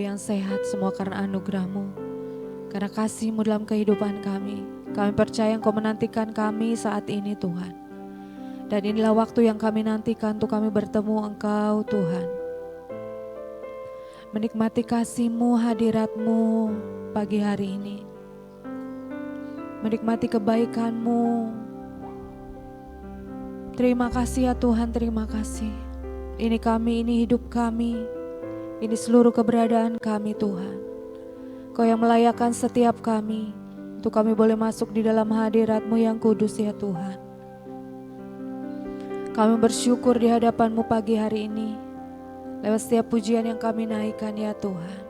yang sehat semua karena anugerah-Mu, karena kasih-Mu dalam kehidupan kami. Kami percaya Engkau menantikan kami saat ini Tuhan. Dan inilah waktu yang kami nantikan untuk kami bertemu Engkau Tuhan. Menikmati kasih-Mu, hadirat-Mu pagi hari ini. Menikmati kebaikan-Mu. Terima kasih ya Tuhan, terima kasih. Ini kami, ini hidup kami. Ini seluruh keberadaan kami Tuhan. Kau yang melayakkan setiap kami untuk kami boleh masuk di dalam hadirat-Mu yang kudus ya Tuhan. Kami bersyukur di hadapan-Mu pagi hari ini. Lewat setiap pujian yang kami naikkan ya Tuhan.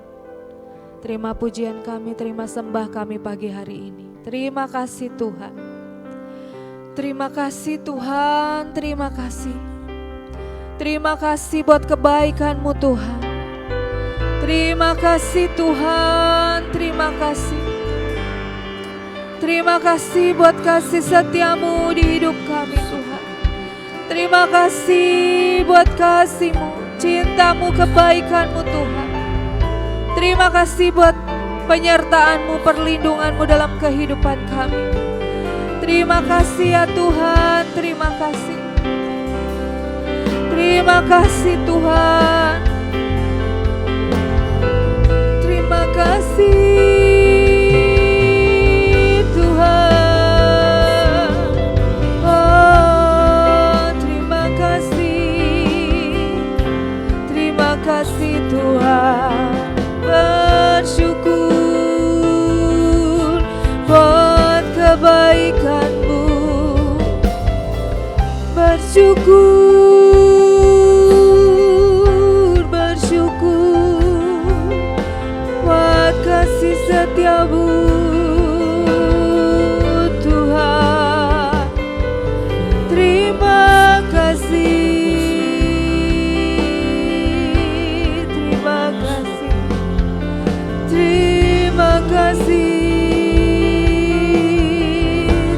Terima pujian kami, terima sembah kami pagi hari ini. Terima kasih Tuhan. Terima kasih Tuhan, terima kasih. Terima kasih buat kebaikan-Mu Tuhan. Terima kasih Tuhan, terima kasih. Terima kasih buat kasih setia-Mu di hidup kami Tuhan. Terima kasih buat kasih-Mu, cinta-Mu, kebaikan-Mu Tuhan. Terima kasih buat penyertaan-Mu, perlindungan-Mu dalam kehidupan kami. Terima kasih ya Tuhan, terima kasih. Terima kasih Tuhan. Terima kasih Tuhan. Oh, terima kasih. Terima kasih Tuhan. Bersyukur buat kebaikan-Mu. Bersyukur, bersyukur buat kasih setia-Mu Tuhan. Terima kasih, terima kasih, terima kasih,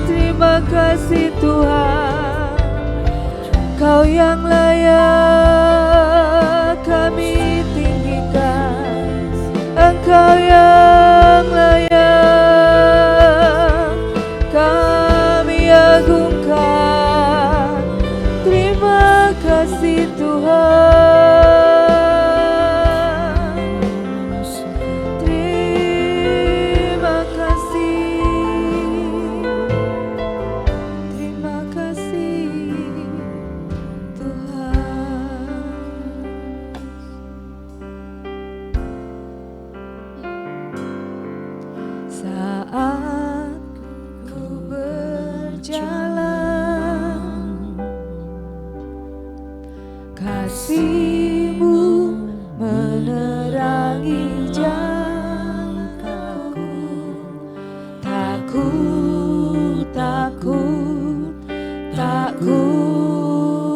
terima kasih Tuhan. Kau yang layak kami tinggikan, Engkau yang layak kami agungkan. Terima kasih Tuhan. Terima kasih. Terima kasih Tuhan. Saat ku berjalan, kasih-Mu menerangi jalanku. Takut, takut, tak ku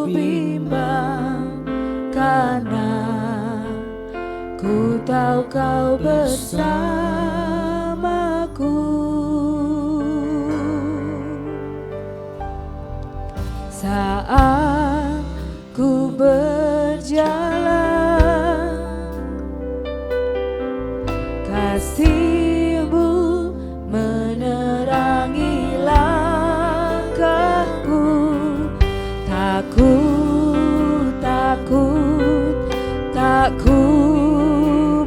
bimbang, karena ku tahu Kau bersamaku. Saat ku berjalan, kasih-Mu menerangi langkahku. Takut, takut, tak ku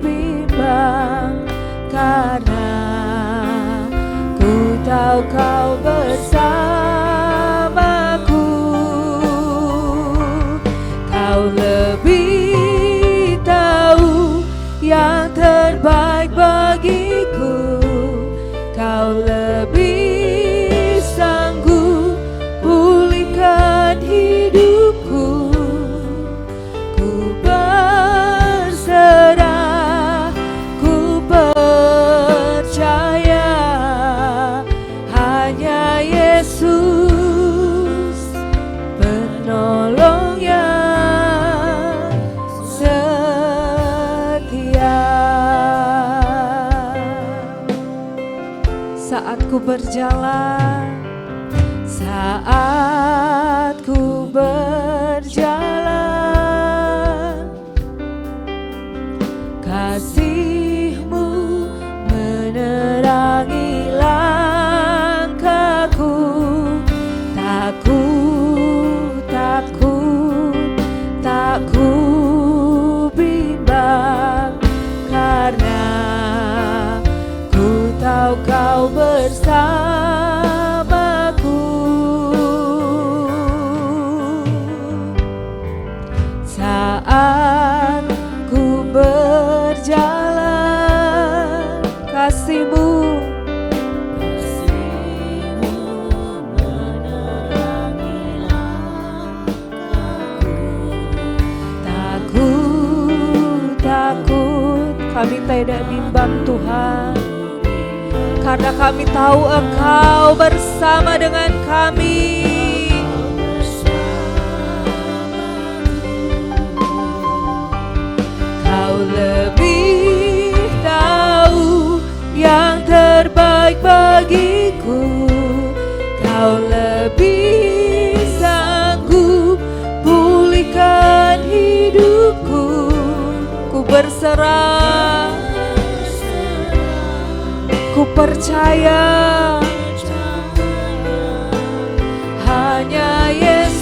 bimbang, karena ku tahu Kau bersamaku. Kau lebih tahu yang terbaik bagiku. Kau lebih sanggup pulihkan hidupku. Ku berserah, ku percaya hanya Yesus penolong yang setia. Saat ku berjalan, saat ku berjalan, kasih Kami tidak bimbang Tuhan, karena kami tahu Engkau bersama dengan kami. Kau lebih tahu yang terbaik bagiku. Kau lebih sanggup pulihkan hidupku. Ku berserah, ku percaya hanya Yesus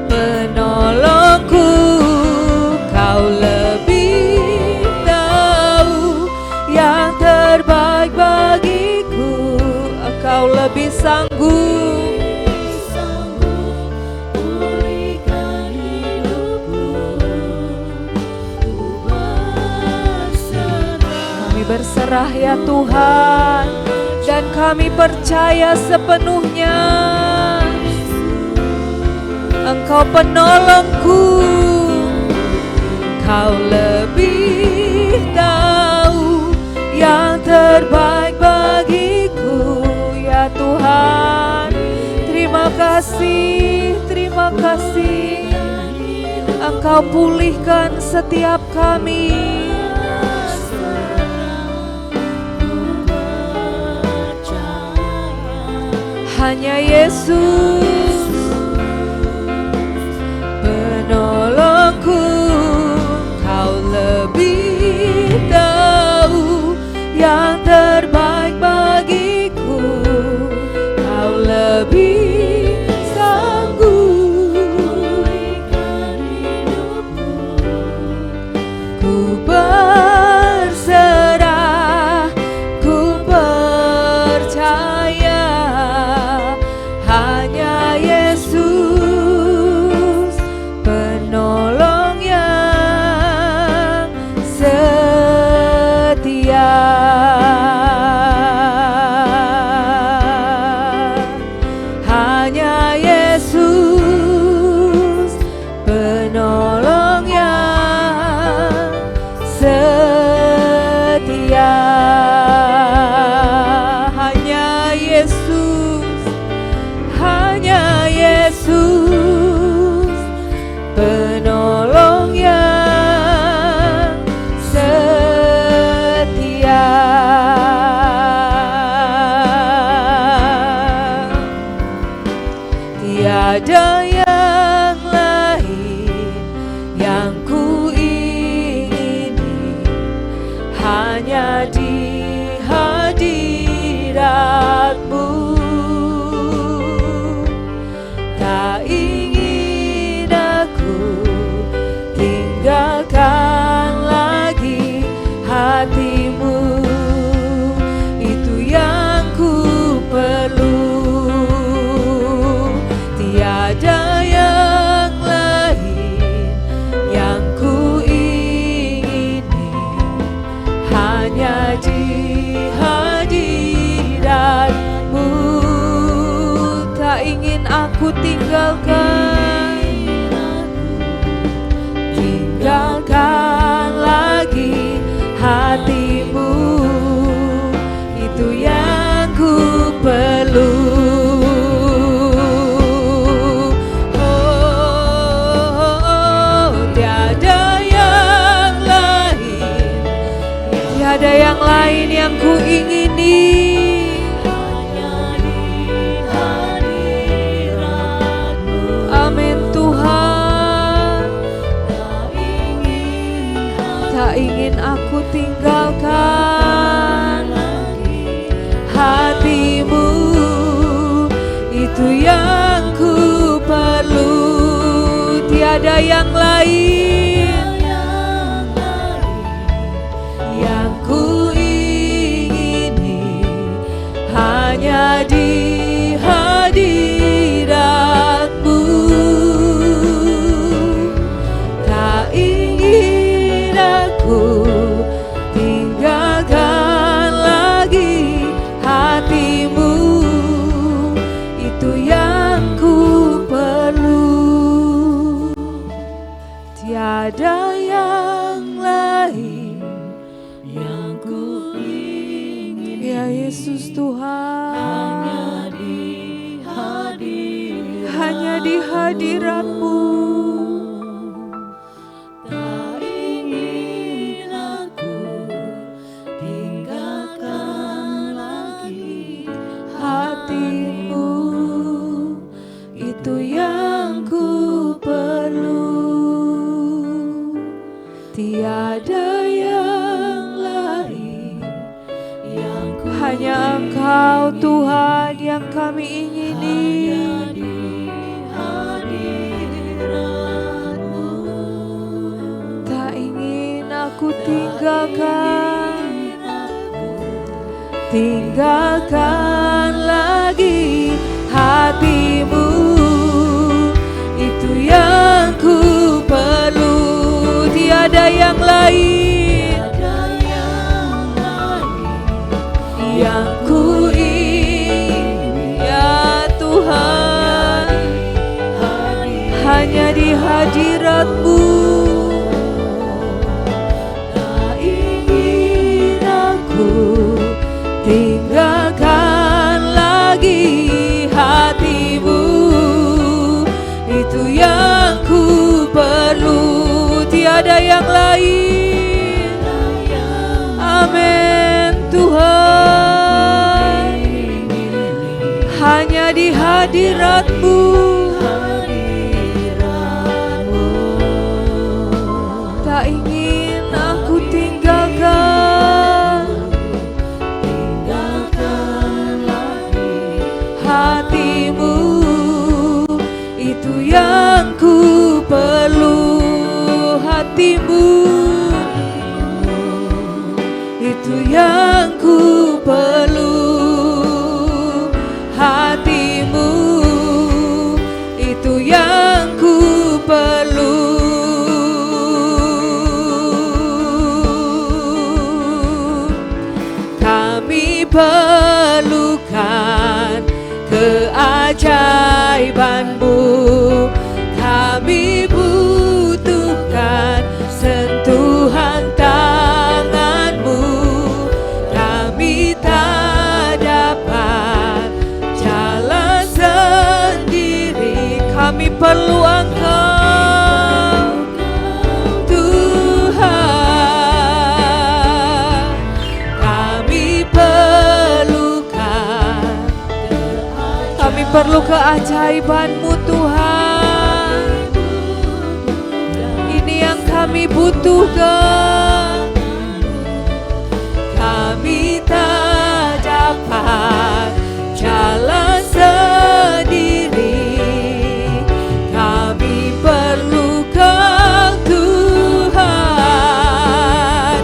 penolongku. Kau lebih tahu yang terbaik bagiku. Engkau lebih sanggup pulihkan hidupku. Kami berserah ya Tuhan, dan kami percaya sepenuhnya Engkau penolongku. Kau lebih tahu yang terbaik bagiku ya Tuhan. Terima kasih, terima kasih. Engkau pulihkan setiap kami. Hanya Yesus penolongku. Kau lebih tahu yang terbaik bagiku. Kau lebih sanggup pulihkan hidupku. Ku berserah, ku percaya hanya Yesus penolong yang setia. Hanya Yesus penolong yang setia. Hanya Yesus, hanya Yesus penolong yang setia. Tiada yang lain yang ku ingini, hanya di hadirat-Mu. Tak ingin aku tinggalkan lagi hati-Mu. Itu yang ku perlu. Tiada yang lain yang ku ingini, hanya di hadirat-Mu. Tak ingin aku tinggalkan lagi hati-Mu. Itu yang ku perlu. Tiada yang lain yang ku ingini, hanya di hadirat-Mu. Amin Tuhan. Tak ingin aku tinggalkan lagi hati-Mu. Itu yang ku perlu. Tiada yang lain yang ku ingini, hanya di hadirat-Mu. Tak ingin aku tinggalkan lagi hati-Mu. Itu yang ku perlu. Tiada yang lain Tuhan. Hanya di hadirat-Mu. Tak ingin aku tinggalkan lagi Hati-Mu, itu yang ku perlu. Tiada yang lain yang ku hanya Engkau Tuhan yang kami ingini. Tak ingin aku tinggalkan lagi hati-Mu, itu yang ku perlu. Tiada yang lain yang ku ingin, ya Tuhan, hanya di hadirat-Mu. Tak ingin aku tinggalkan lagi hati-Mu, itu yang ku perlu. Tiada yang lain. Amin Tuhan, hanya di hadirat-Mu. Tak ingin aku tinggalkan lagi hati-Mu, itu yang ku perlu. Hati-Mu, itu yang ku perlu. Hati-Mu, itu yang ku perlu. Kami perlukan keajaiban-Mu. Kami butuhkan sentuhan tangan-Mu. Kami tak dapat jalan sendiri. Kami perlu Engkau Tuhan. Kami perlu keajaiban-Mu Tuhan. Ini yang kami butuhkan. Kami tak dapat jalan sendiri. Kami perlu Kau Tuhan.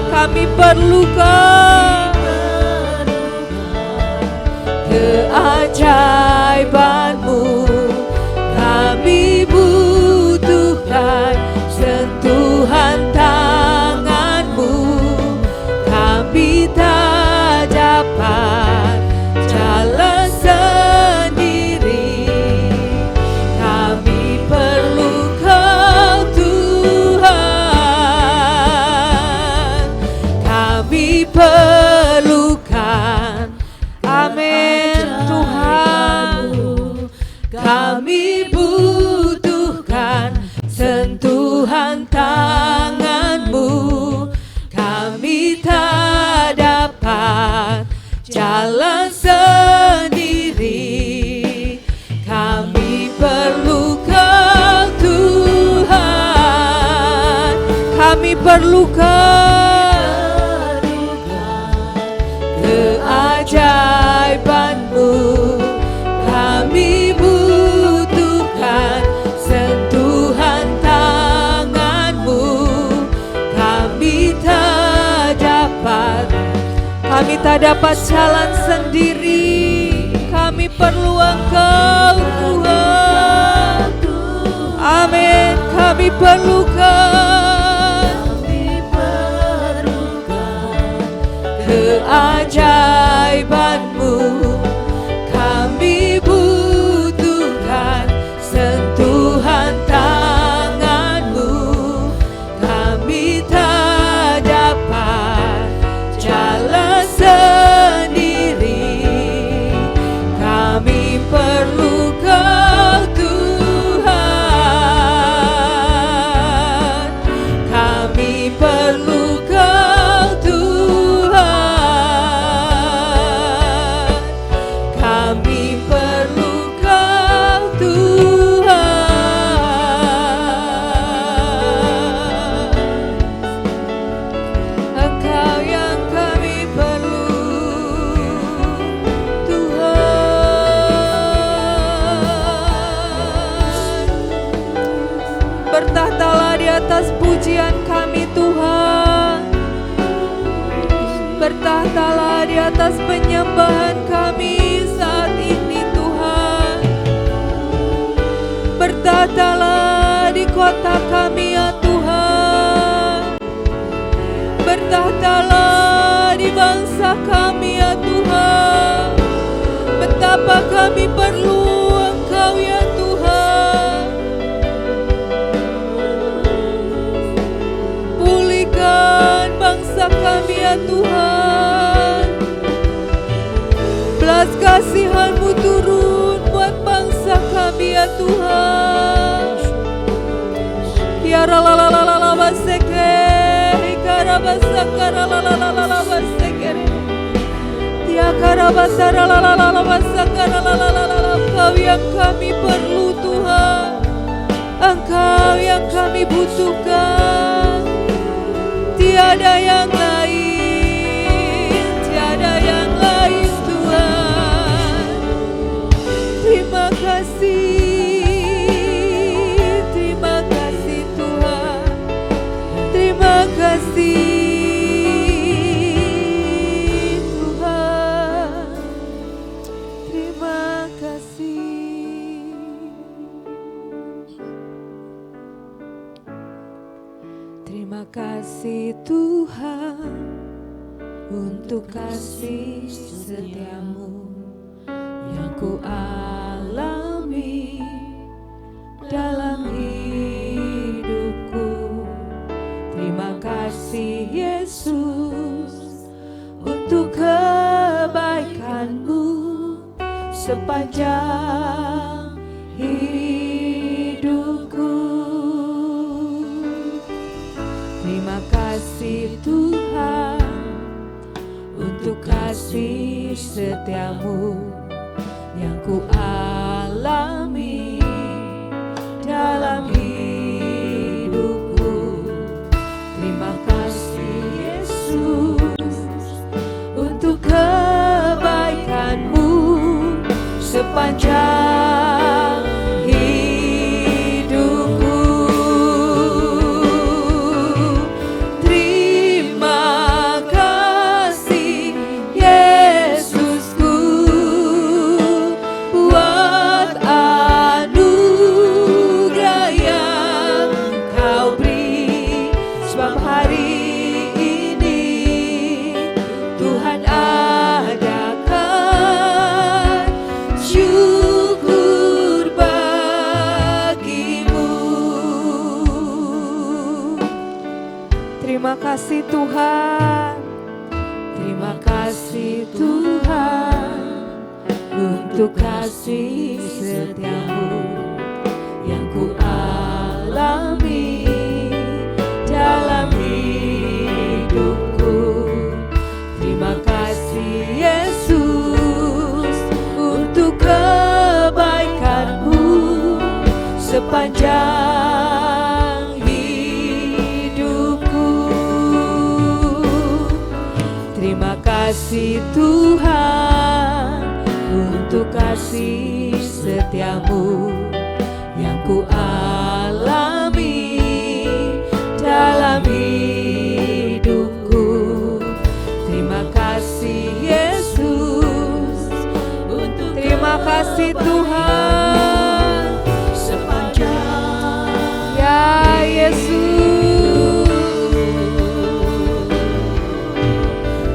Kami perlu Kau, keajaiban-Mu. Kami butuhkan sentuhan tangan-Mu. Kami tak dapat jalan sendiri. Kami perlu Kau Tuhan. Kami perlukan. Amin Tuhan. Kami butuhkan sentuhan tangan-Mu. Kami tak dapat jalan sendiri. Kami perlu Kau Tuhan. Kami perlu Kau, keajaiban-Mu. Kami butuhkan sentuhan tangan-Mu. Kami tak dapat jalan sendiri. Kami perlu Engkau Tuhan. Amin. Kami perlukan keajaiban-Mu. Kami butuhkan sentuhan tangan-Mu. Kami tak dapat jalan sendiri. Bertahtalah di atas pujian kami Tuhan. Bertahtalah di atas penyembahan kami saat ini Tuhan. Bertahtalah di kota kami ya Tuhan. Bertahtalah di bangsa kami ya Tuhan. Betapa kami perlu Engkau ya Tuhan. Pulihkan bangsa kami ya Tuhan. Belas kasihan-Mu turun buat bangsa kami ya Tuhan. Ya la baseke, ikara basakara la baseke. Ya karabasara la basakara la. Engkau yang kami perlu Tuhan. Engkau yang kami butuhkan. Tiada yang lain, tiada yang lain Tuhan. Terima kasih Tuhan. Terima kasih Tuhan. Terima kasih. Terima kasih Tuhan untuk kasih setiamu yang ku alami dalam hidupku. Terima kasih Yesus untuk kebaikan-Mu sepanjang hidupku. Terima kasih Tuhan untuk kasih setiamu yang ku alami dalam hidupku. Terima kasih Yesus untuk kebaikan-Mu sepanjang hidupku. Terima kasih Yesusku buat anugerah yang Kau beri. Sebab hari ini Tuhan adakan syukur bagimu. Terima kasih Tuhan. Terima kasih Tuhan untuk kasih setiamu yang ku alami dalam hidupku. Terima kasih Yesus untuk kebaikan-Mu sepanjang hidupku. Terima kasih Tuhan untuk kasih setiamu yang ku alami dalam hidupku. Terima kasih Yesus untuk terima kasih Tuhan sepanjang ya Yesus.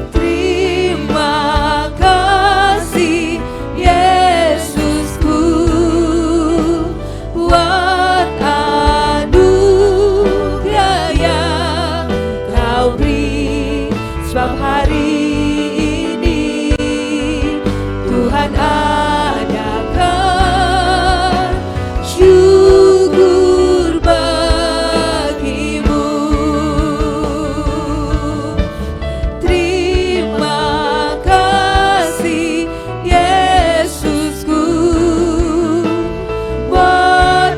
Terima kasih Yesusku buat anugerah yang Kau beri. Sebab hari ini Tuhan adakan syukur bagimu. Terima kasih Yesusku buat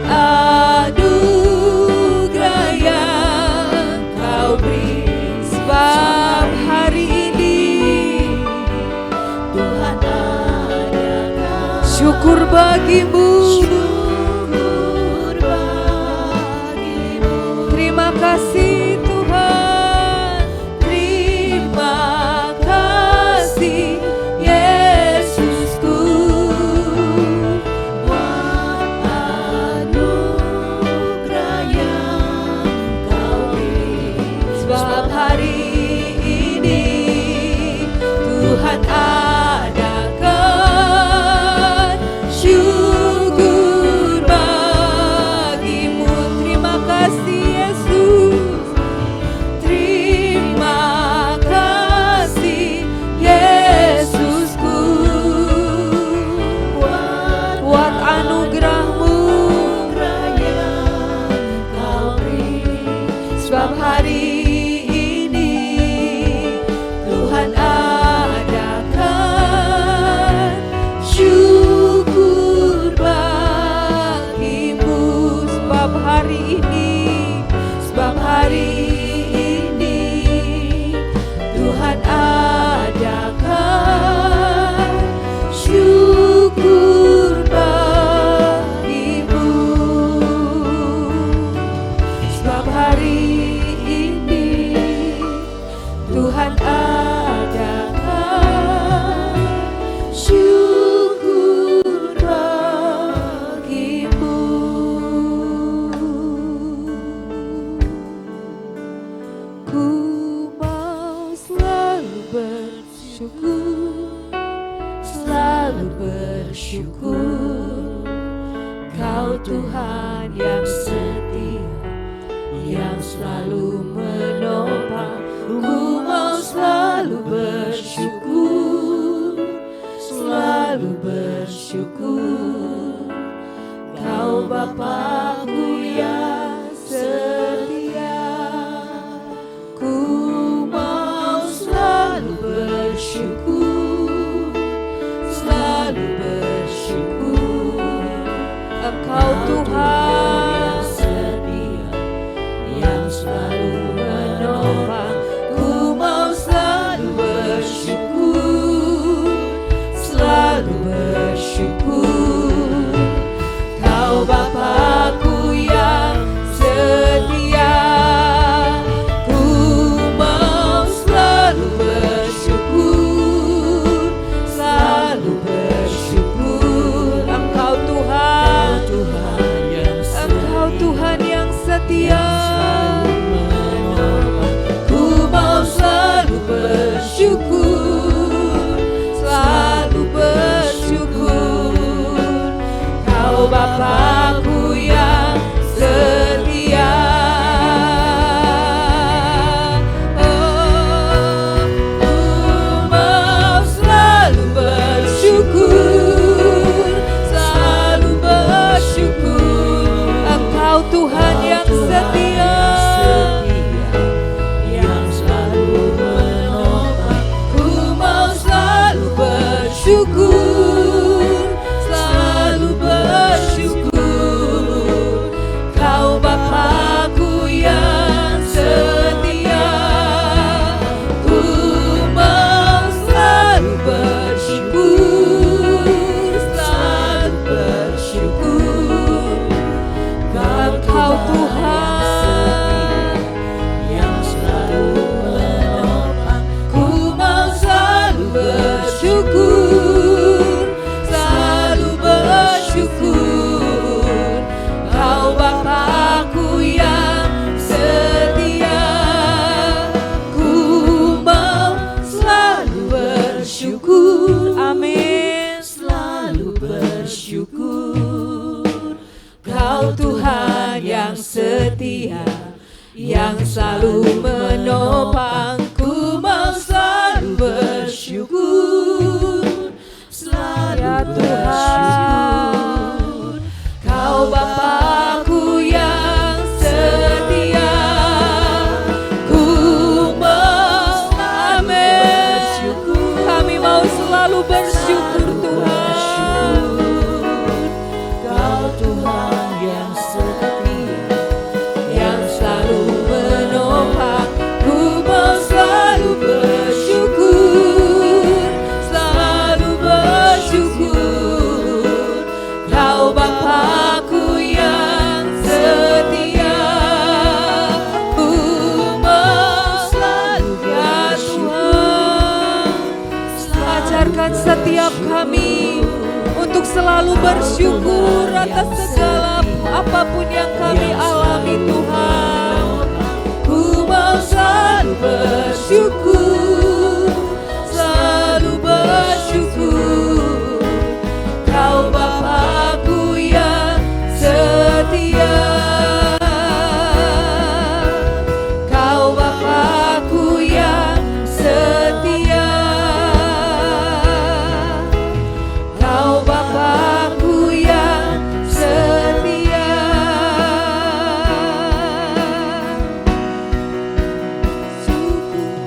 anugerah yang Kau beri. Sebab hari ini Tuhan adakan syukur bagimu. hari ini, sebab hari ini Tuhan adakan syukur bagimu. Sebab hari ini Tuhan adakan syukur bagimu. Ku mau selalu bersyukur, selalu bersyukur. Kau Tuhan yang setia, yang selalu menopang. Ku mau selalu bersyukur, selalu bersyukur. Kau Bapa-Ku yang setia. Ku mau selalu bersyukur, selalu bersyukur. Engkau Tuhan yang setia, yang selalu menopang. Ku mau selalu bersyukur, selalu bersyukur. Kau Bapa-Ku yang setia. Ku mau selalu bersyukur, selalu bersyukur. Engkau Tuhan, Engkau Tuhan yang setia. Ku mau selalu bersyukur, selalu bersyukur. Kau Bapa-Ku yang setia. Oh, ku mau selalu bersyukur, selalu bersyukur. Engkau Tuhan yang setia, yang selalu menopang. Ku mau selalu bersyukur, selalu bersyukur. Kau Bapa-Ku yang setia. Ku mau selalu bersyukur, selalu bersyukur. Kau Tuhan yang selalu menopang. Ku mau selalu bersyukur, selalu bersyukur. Kau Bapa-Ku yang setia. Ku mau selalu bersyukur, amin, selalu bersyukur. Kau Tuhan yang setia, yang selalu menopang. Ku mau selalu bersyukur, selalu bersyukur. Kau Bapa-Ku yang setia. Ku mau, amin, kami mau selalu bersyukur Tuhan. Kau Tuhan yang setia, yang selalu menopang. Ku mau selalu bersyukur, selalu bersyukur. Kau Bapa-Ku yang setia. Ku mau selalu bersyukur. Ajarkan setiap kami untuk selalu bersyukur atas segala apapun yang kami alami Tuhan. Ku mau selalu bersyukur, selalu bersyukur. Kau Bapa-Ku yang setia. Kau Bapa-Ku yang setia. Kau Bapa-Ku yang setia. Syukur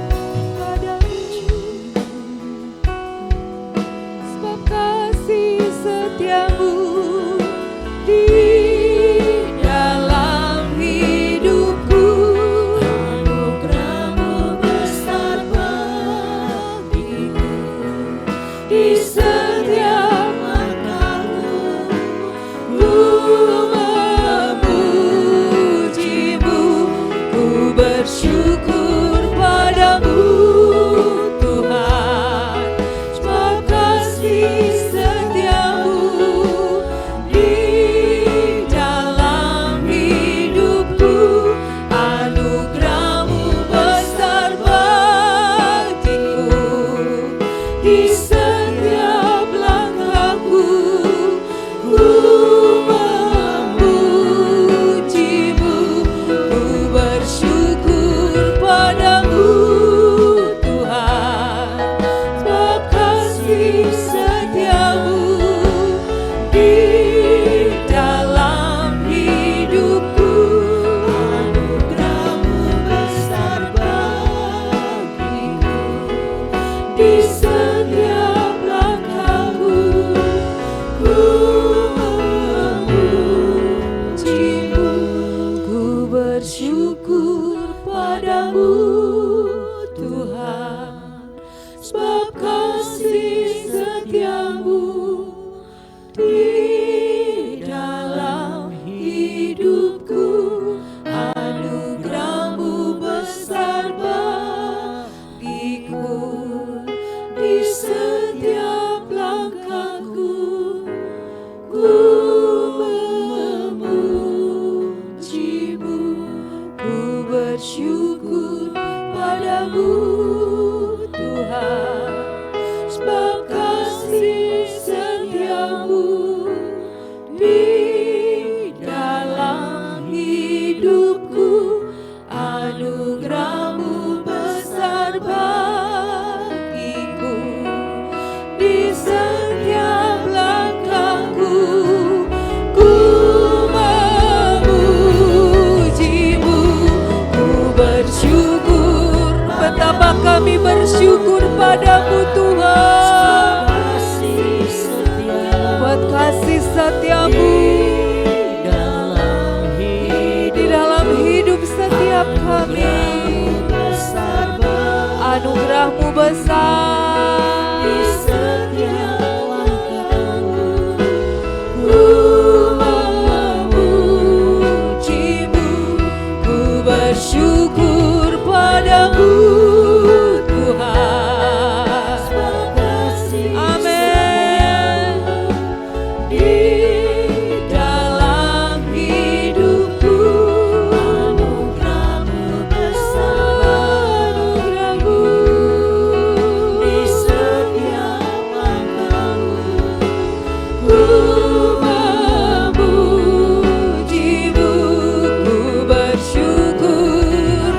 bersyukur padamu Tuhan, sebab kasih setiamu di dalam hidupku, anugerahmu besar bagiku, di setiap langkahku ku memujimu, ku bersyukur. Betapa kami bersyukur padamu Tuhan, buat kasih setiamu di dalam hidup setiap kami. Anugerahmu besar di setiap langkahku, ku memujimu, ku bersyukur padamu Tuhan. Amin. Di dalam hidupku, anugerahmu besar anugerahmu di setiap langkahku, ku memujimu, ku bersyukur.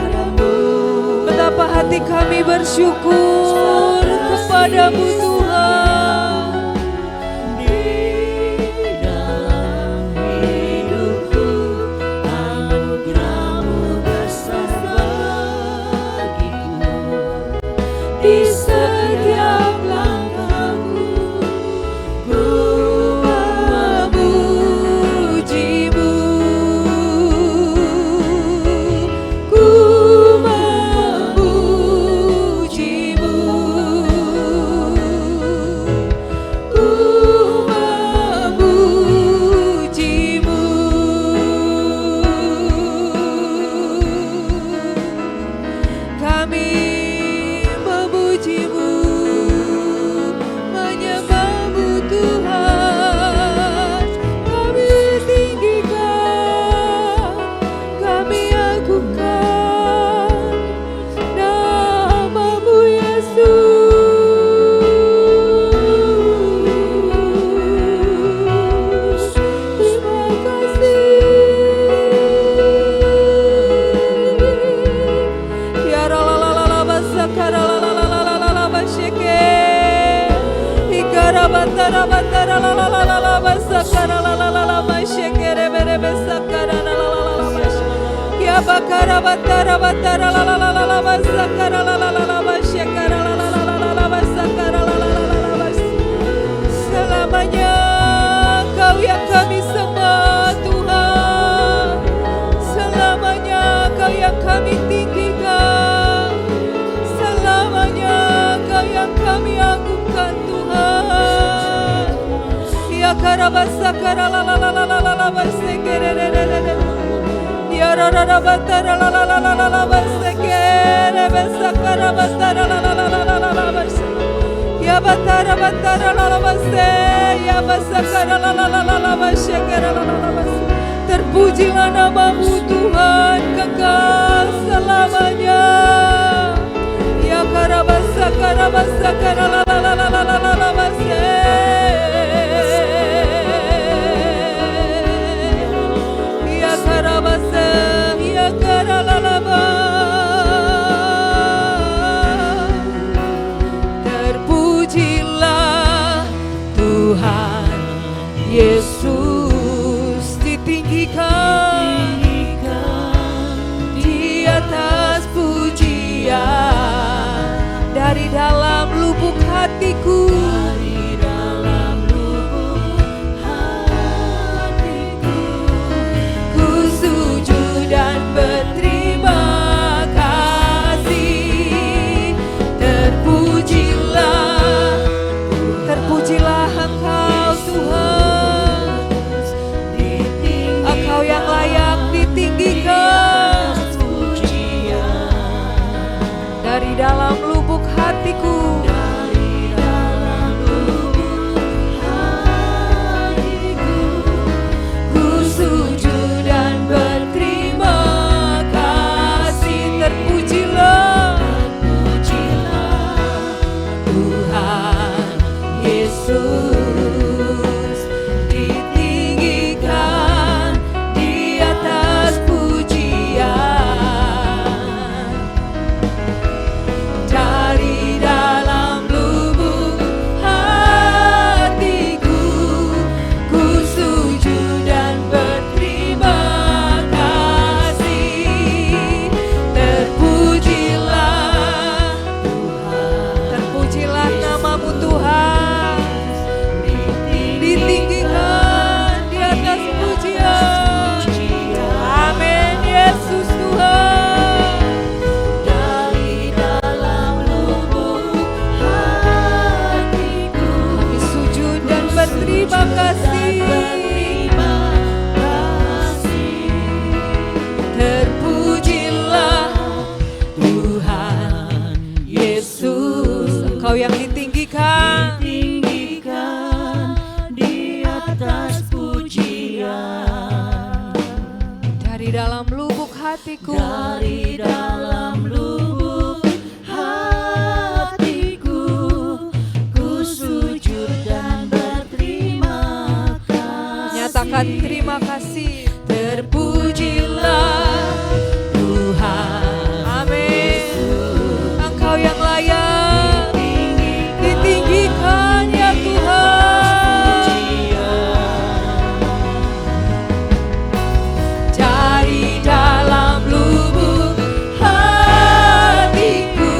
Betapa hati kami bersyukur kepadamu Tuhan. di dalam hidupku, anugerahmu besar bagiku, Di setiap langkahku ku memujimu, ku memujimu, ku memujimu. Kami memujimu, menyembahmu Tuhan. Kami tinggikan, kami agungkan namamu Yesus. Terima kasih. Ya ralalala basakara lalalala basyeke. Ikara batara batara lalalala basakara lalalala basyeke rebe basakara lalalala basyeke. Ya bakara batara batara lalalala basakara lalalala basyekara lalalala basakara lalalala basyeke. Selamanya Kau yang kami sembah Tuhan, selamanya Kau yang kami tinggikan, selamanya Kau yang kami agungkan Tuhan. Ya karabasa karalalalala basekere, ya rarara batara lalalala basekere, besakara batara lalalala basekere. Ya batara batara lalabase, ya basakara lalalala basekere lalalabase. Terpujilah namamu Tuhan kekal selamanya. Ya karabasa karabasa karalalalala base. Ya karabasa ya karalalaba. Terpujilah Tuhan Yesus, ditinggikan di atas pujian dari dalam lubuk hatiku. Dari dalam lubuk hatiku, dari dalam lubuk hatiku, ku sujud dan berterima kasih. nyatakan terima kasih. Terpujilah Tuhan, Amin. Engkau yang layak ditinggikan ya Tuhan. dari dalam lubuk hatiku,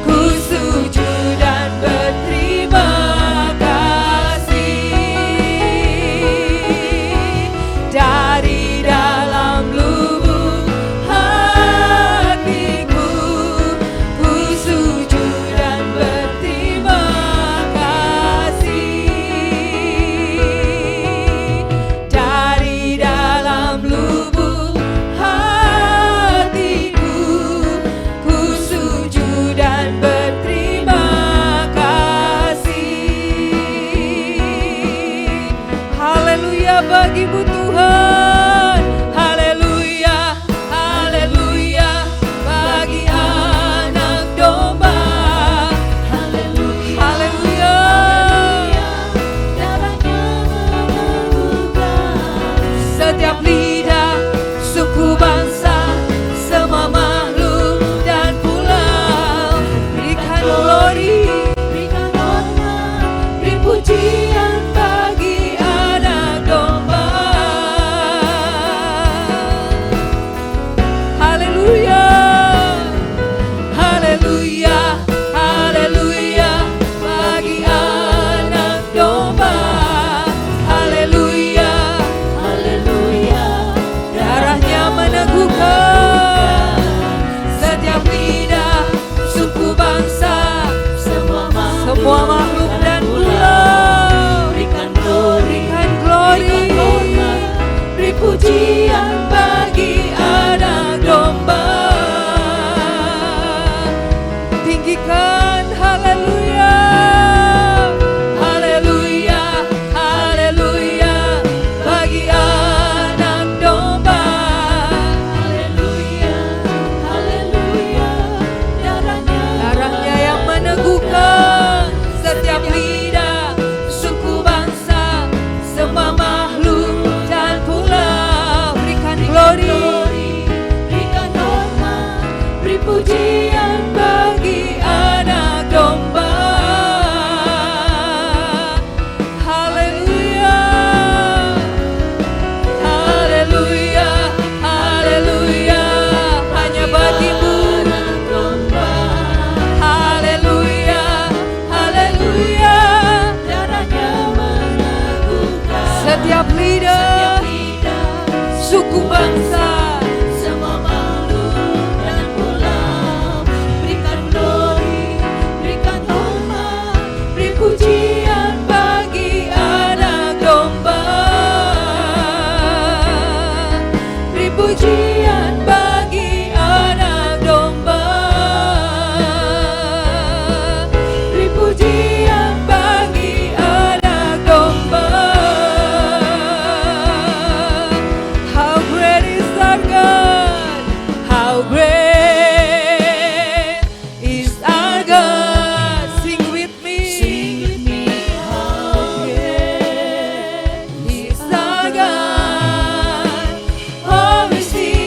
ku sujud dan berterima kasih. Dari dalam lubuk hatiku, ku sujud dan berterima kasih. Dari dalam lubuk hatiku, ku sujud dan berterima kasih. Haleluya bagimu Tuhan. Haleluya, haleluya, bagi anak domba. Haleluya, Haleluya, darahnya menangguhkan setiap lidah, suku bangsa, semua makhluk dan pulau, berikan glory, berikan hormat, beri pujian bagi anak domba. Haleluya, haleluya, haleluya, bagi anak domba. Haleluya, haleluya, darahnya meneguhkan setiap lidah, suku bangsa, semua semua makhluk dan pulau. berikan glory, Berikan glory, berikan hormat, beri pujian bagi anak domba. Tinggikan haleluya, haleluya, haleluya, bagi anak domba. haleluya, haleluya, Darahnya yang meneguhkan setiap lidah, suku bangsa, semua makhluk dan pulau. Berikan glory, berikan hormat, beri pujian bagi anak domba. Haleluya, haleluya, haleluya, hanya bagimu. Haleluya, haleluya, darahnya meneguhkan setiap lidah, suku bangsa, semua makhluk dan pulau. Berikan glory, berikan hormat, beri pujian bagi anak domba. Beri pujian bagi anak domba. Beri pujian bagi anak domba. How great is our God? How great is our God? Sing with me. Sing with me, how great Is our God. Oh, we sing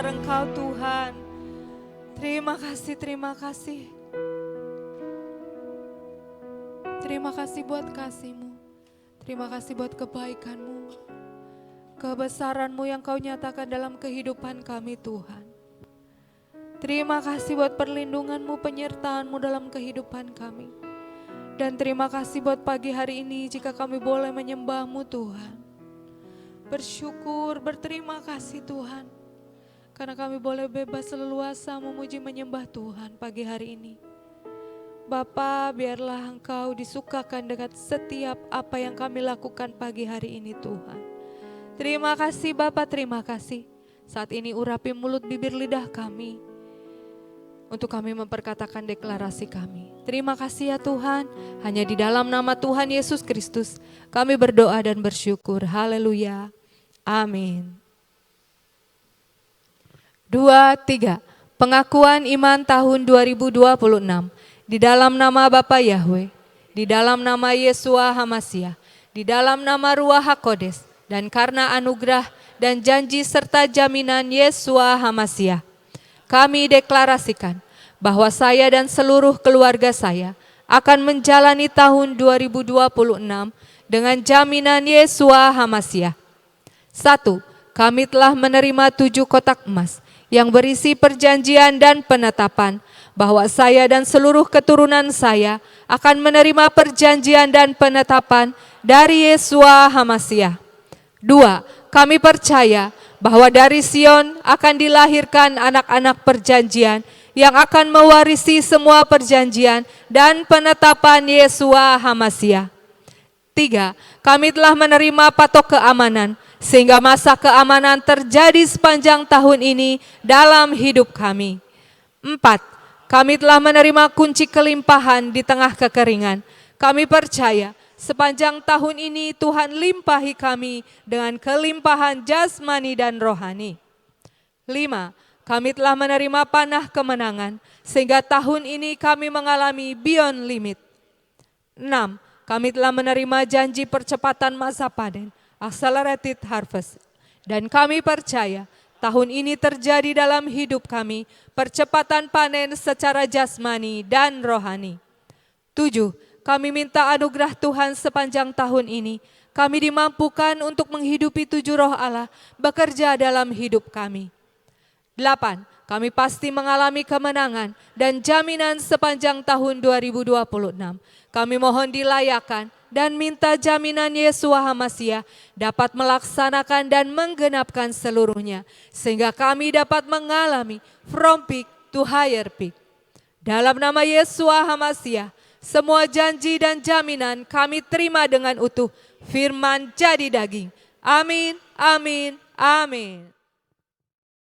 besar Engkau Tuhan. Terima kasih, terima kasih. Terima kasih buat kasih-Mu. Terima kasih buat kebaikan-Mu. Kebesaran-Mu yang Kau nyatakan dalam kehidupan kami Tuhan. Terima kasih buat perlindungan-Mu, penyertaan-Mu dalam kehidupan kami. Dan terima kasih buat pagi hari ini jika kami boleh menyembah-Mu Tuhan. Bersyukur, berterima kasih Tuhan. Karena kami boleh bebas leluasa memuji menyembah Tuhan pagi hari ini. Bapa, biarlah Engkau disukakan dengan setiap apa yang kami lakukan pagi hari ini Tuhan. Terima kasih Bapa, terima kasih. Saat ini urapi mulut bibir lidah kami. Untuk kami memperkatakan deklarasi kami. Terima kasih ya Tuhan. Hanya di dalam nama Tuhan Yesus Kristus kami berdoa dan bersyukur. Haleluya. Amin. 2, 3. Pengakuan iman tahun 2026. Di dalam nama Bapa Yahweh, di dalam nama Yesua Hamasyah, di dalam nama Ruach HaKodes, dan karena anugerah dan janji serta jaminan Yesua Hamasyah, kami deklarasikan bahwa saya dan seluruh keluarga saya akan menjalani tahun 2026 dengan jaminan Yesua Hamasyah. 1. Kami telah menerima 7 kotak emas yang berisi perjanjian dan penetapan bahwa saya dan seluruh keturunan saya akan menerima perjanjian dan penetapan dari Yesua Hamasyah. 2. Kami percaya bahwa dari Sion akan dilahirkan anak-anak perjanjian yang akan mewarisi semua perjanjian dan penetapan Yesua Hamasyah. 3. Kami telah menerima patok keamanan sehingga masa keamanan terjadi sepanjang tahun ini dalam hidup kami. 4. Kami telah menerima kunci kelimpahan di tengah kekeringan. Kami percaya sepanjang tahun ini Tuhan limpahi kami dengan kelimpahan jasmani dan rohani. 5. Kami telah menerima panah kemenangan sehingga tahun ini kami mengalami beyond limit. 6. Kami telah menerima janji percepatan masa panen, accelerated harvest. Dan kami percaya tahun ini terjadi dalam hidup kami percepatan panen secara jasmani dan rohani. 7. Kami minta anugerah Tuhan sepanjang tahun ini. Kami dimampukan untuk menghidupi 7 roh Allah bekerja dalam hidup kami. 8. Kami pasti mengalami kemenangan dan jaminan sepanjang tahun 2026. Kami mohon dilayakan dan minta jaminan Yesua Hamasyah dapat melaksanakan dan menggenapkan seluruhnya. Sehingga kami dapat mengalami from peak to higher peak. Dalam nama Yesua Hamasyah, semua janji dan jaminan kami terima dengan utuh. Firman jadi daging. Amin, amin, amin.